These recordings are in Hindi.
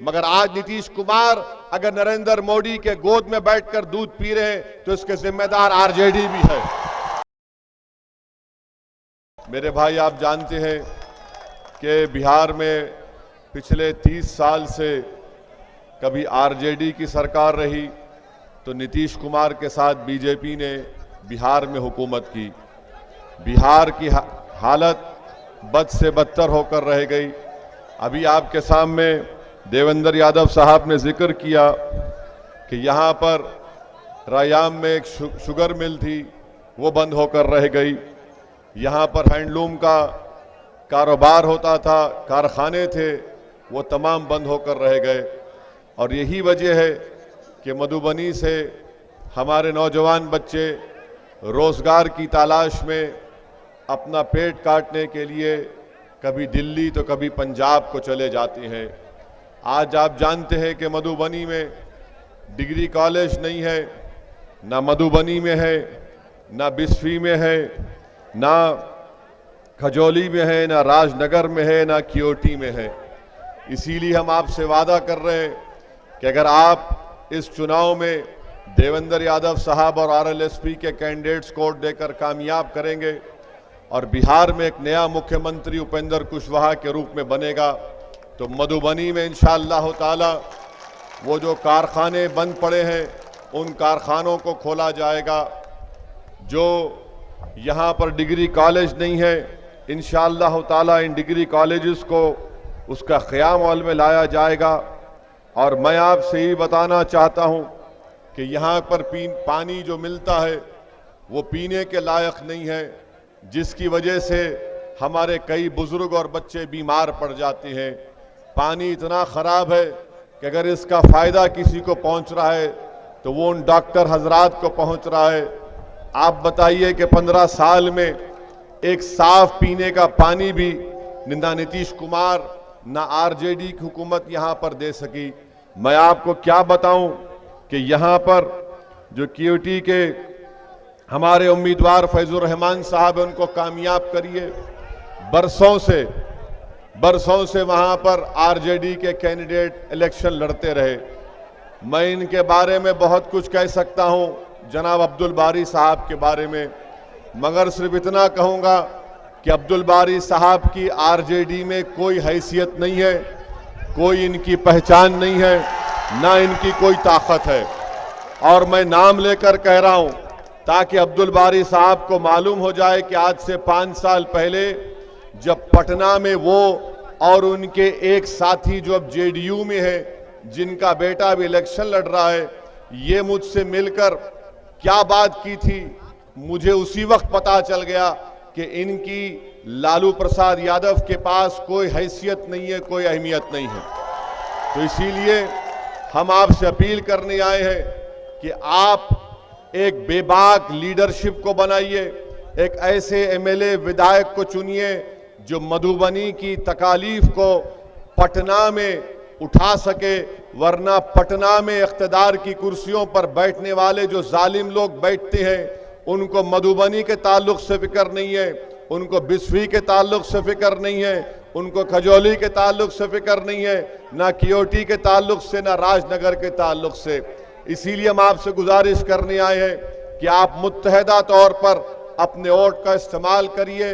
मगर आज नीतीश कुमार अगर नरेंद्र मोदी के गोद में बैठकर दूध पी रहे हैं तो इसके जिम्मेदार आरजेडी भी है। मेरे भाई, आप जानते हैं कि बिहार में पिछले 30 साल से कभी आरजेडी की सरकार रही तो नीतीश कुमार के साथ बीजेपी ने बिहार में हुकूमत की। बिहार की हालत बद से बदतर होकर रह गई। अभी आपके सामने देवेंद्र यादव साहब ने जिक्र किया कि यहाँ पर रैयाम में एक शुगर मिल थी, वो बंद होकर रह गई। यहाँ पर हैंडलूम का कारोबार होता था, कारखाने थे, वो तमाम बंद होकर रह गए। और यही वजह है कि मधुबनी से हमारे नौजवान बच्चे रोजगार की तलाश में अपना पेट काटने के लिए कभी दिल्ली तो कभी पंजाब को चले जाते हैं। आज आप जानते हैं कि मधुबनी में डिग्री कॉलेज नहीं है, ना मधुबनी में है, ना बिस्फी में है, ना खजौली में है, ना राजनगर में है, ना क्योटी में है। इसीलिए हम आपसे वादा कर रहे हैं कि अगर आप इस चुनाव में देवेंद्र यादव साहब और आरएलएसपी के कैंडिडेट्स को वोट देकर कामयाब करेंगे और बिहार में एक नया मुख्यमंत्री उपेंद्र कुशवाहा के रूप में बनेगा तो मधुबनी में इंशाअल्लाह ताला वो जो कारखाने बंद पड़े हैं उन कारखानों को खोला जाएगा। जो यहाँ पर डिग्री कॉलेज नहीं है, इंशाअल्लाह ताला इन डिग्री कॉलेजेस को उसका क़याम में लाया जाएगा। और मैं आपसे ही बताना चाहता हूँ कि यहाँ पर पानी जो मिलता है वो पीने के लायक नहीं है, जिसकी वजह से हमारे कई बुजुर्ग और बच्चे बीमार पड़ जाते हैं। पानी इतना ख़राब है कि अगर इसका फ़ायदा किसी को पहुँच रहा है तो वो उन डॉक्टर हजरात को पहुँच रहा है। आप बताइए कि 15 साल में एक साफ पीने का पानी भी ना नीतीश कुमार ना आरजेडी की हुकूमत यहाँ पर दे सकी। मैं आपको क्या बताऊं कि यहाँ पर जो क्यूटी के हमारे उम्मीदवार फैजुर रहमान साहब हैं, उनको कामयाब करिए। बरसों से वहाँ पर आरजेडी के कैंडिडेट इलेक्शन लड़ते रहे। मैं इनके बारे में बहुत कुछ कह सकता हूँ जनाब अब्दुल बारी साहब के बारे में, मगर सिर्फ इतना कहूँगा कि अब्दुल बारी साहब की आरजेडी में कोई हैसियत नहीं है, कोई इनकी पहचान नहीं है, ना इनकी कोई ताकत है। और मैं नाम लेकर कह रहा हूं ताकि अब्दुल बारी साहब को मालूम हो जाए कि आज से 5 साल पहले जब पटना में वो और उनके एक साथी जो अब जेडीयू में है, जिनका बेटा भी इलेक्शन लड़ रहा है, ये मुझसे मिलकर क्या बात की थी, मुझे उसी वक्त पता चल गया कि इनकी लालू प्रसाद यादव के पास कोई हैसियत नहीं है, कोई अहमियत नहीं है। तो इसीलिए हम आपसे अपील करने आए हैं कि आप एक बेबाक लीडरशिप को बनाइए, एक ऐसे एमएलए विधायक को चुनिए जो मधुबनी की तकालीफ को पटना में उठा सके, वरना पटना में इख्तिदार की कुर्सियों पर बैठने वाले जो जालिम लोग बैठते हैं उनको मधुबनी के ताल्लुक से फिक्र नहीं है, उनको बिस्फी के ताल्लुक से फिक्र नहीं है, उनको खजौली के ताल्लुक से फिक्र नहीं है, ना क्योटी के ताल्लुक से, ना राजनगर के ताल्लुक से। इसीलिए हम आपसे गुजारिश करने आए हैं कि आप मुत्तहदा तौर पर अपने वोट का इस्तेमाल करिए,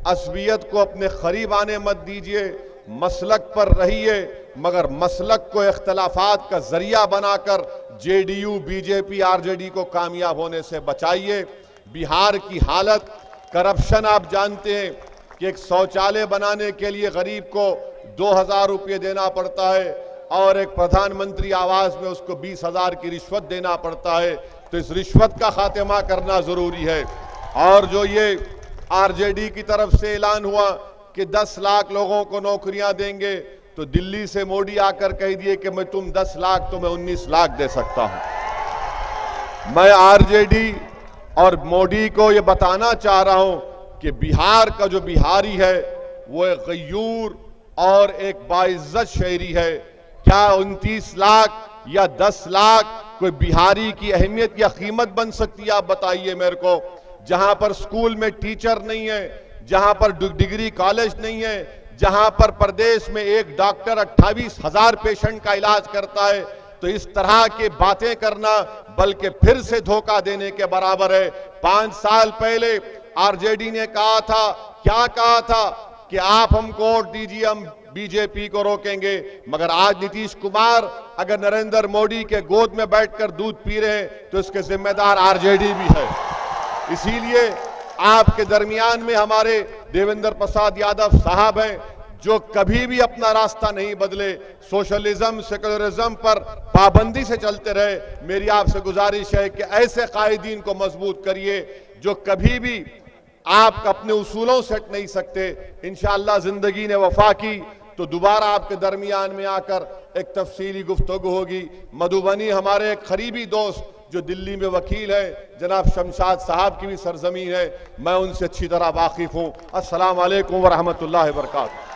असबियत को अपने करीब आने मत दीजिए, मसलक पर रहिए, मगर मसलक को इख्तलाफात का जरिया बनाकर जेडीयू, बीजेपी, आरजेडी को कामयाब होने से बचाइए। बिहार की हालत, करप्शन, आप जानते हैं कि एक शौचालय बनाने के लिए गरीब को 2000 रुपये देना पड़ता है और एक प्रधानमंत्री आवास में उसको 20,000 की रिश्वत देना पड़ता है। तो इस रिश्वत का खात्मा करना जरूरी है। और जो ये आरजेडी की तरफ से ऐलान हुआ कि 10 लाख लोगों को नौकरियां देंगे, तो दिल्ली से मोदी आकर कह दिए कि मैं तुम 10 लाख तो मैं 19 लाख दे सकता हूं। मैं आरजेडी और मोदी को यह बताना चाह रहा हूं कि बिहार का जो बिहारी है वो एक गयूर और एक बाइज्जत शहरी है। क्या 29 लाख या 10 लाख कोई बिहारी की अहमियत या कीमत बन सकती है? आप बताइए मेरे को। जहां पर स्कूल में टीचर नहीं है, जहां पर डिग्री कॉलेज नहीं है, जहां पर प्रदेश में एक डॉक्टर 28,000 पेशेंट का इलाज करता है, तो इस तरह की बातें करना बल्कि फिर से धोखा देने के बराबर है। 5 साल पहले आरजेडी ने कहा था, क्या कहा था कि आप हमको वोट दीजिए, हम बीजेपी को रोकेंगे। मगर आज नीतीश कुमार अगर नरेंद्र मोदी के गोद में बैठकर दूध पी रहे हैं तो इसके जिम्मेदार आरजेडी भी है। इसीलिए आपके दरमियान में हमारे देवेंद्र प्रसाद यादव साहब हैं, जो कभी भी अपना रास्ता नहीं बदले, सोशलिज्म सेकुलरिज्म पर पाबंदी से चलते रहे। मेरी आपसे गुजारिश है कि ऐसे कायदीन को मजबूत करिए जो कभी भी आप अपने उसूलों से हट नहीं सकते। इंशाअल्लाह जिंदगी ने वफा की तो दोबारा आपके दरमियान में आकर एक तफसीली गुफ्तगू होगी। मधुबनी हमारे एक करीबी दोस्त जो दिल्ली में वकील है, जनाब शमशाद साहब की भी सरजमीन है, मैं उनसे अच्छी तरह वाकिफ हूं। अस्सलाम वालेकुम व रहमतुल्लाहि व बरकातहू।